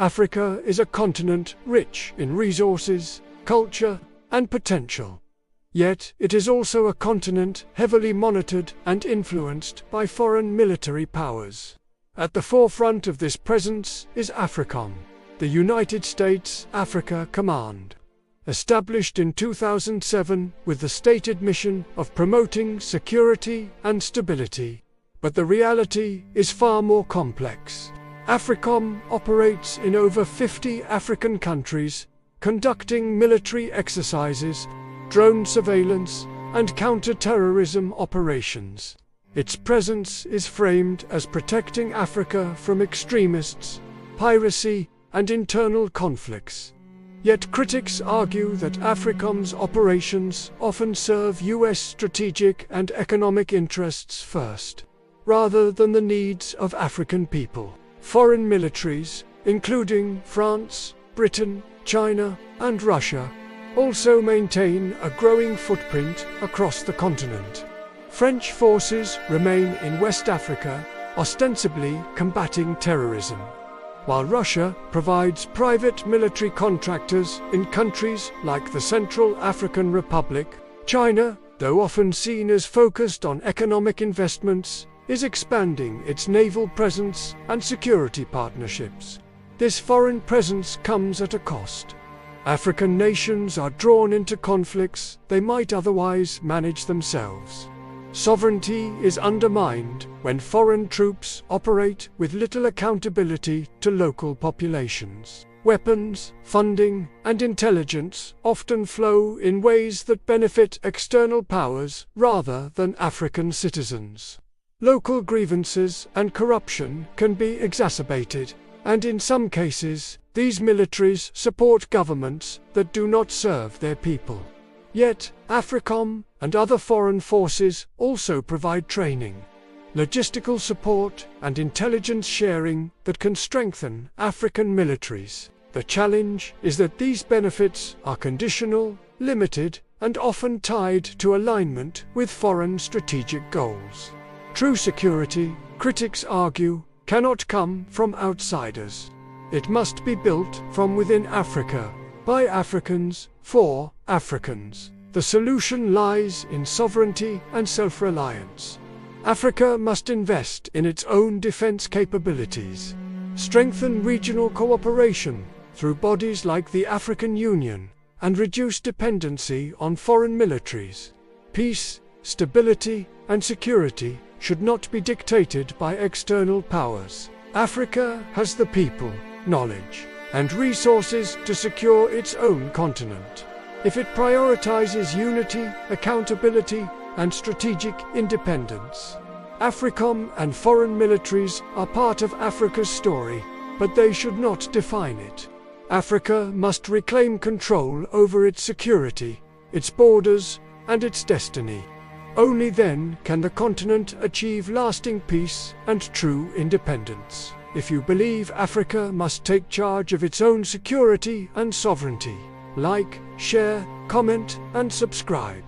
Africa is a continent rich in resources, culture, and potential. Yet it is also a continent heavily monitored and influenced by foreign military powers. At the forefront of this presence is AFRICOM, the United States Africa Command. Established in 2007 with the stated mission of promoting security and stability. But the reality is far more complex. AFRICOM operates in over 50 African countries, conducting military exercises, drone surveillance, and counter-terrorism operations. Its presence is framed as protecting Africa from extremists, piracy, and internal conflicts. Yet critics argue that AFRICOM's operations often serve US strategic and economic interests first, rather than the needs of African people. Foreign militaries, including France, Britain, China, and Russia, also maintain a growing footprint across the continent. French forces remain in West Africa, ostensibly combating terrorism, while Russia provides private military contractors in countries like the Central African Republic. China, though often seen as focused on economic investments, is expanding its naval presence and security partnerships. This foreign presence comes at a cost. African nations are drawn into conflicts they might otherwise manage themselves. Sovereignty is undermined when foreign troops operate with little accountability to local populations. Weapons, funding, and intelligence often flow in ways that benefit external powers rather than African citizens. Local grievances and corruption can be exacerbated, and in some cases, these militaries support governments that do not serve their people. Yet, AFRICOM and other foreign forces also provide training, logistical support, and intelligence sharing that can strengthen African militaries. The challenge is that these benefits are conditional, limited, and often tied to alignment with foreign strategic goals. True security, critics argue, cannot come from outsiders. It must be built from within Africa, by Africans, for Africans. The solution lies in sovereignty and self-reliance. Africa must invest in its own defense capabilities, strengthen regional cooperation through bodies like the African Union, and reduce dependency on foreign militaries. Peace, stability, and security should not be dictated by external powers. Africa has the people, knowledge, and resources to secure its own continent. If it prioritizes unity, accountability, and strategic independence. AFRICOM and foreign militaries are part of Africa's story, but they should not define it. Africa must reclaim control over its security, its borders, and its destiny. Only then can the continent achieve lasting peace and true independence. If you believe Africa must take charge of its own security and sovereignty, like, share, comment, and subscribe.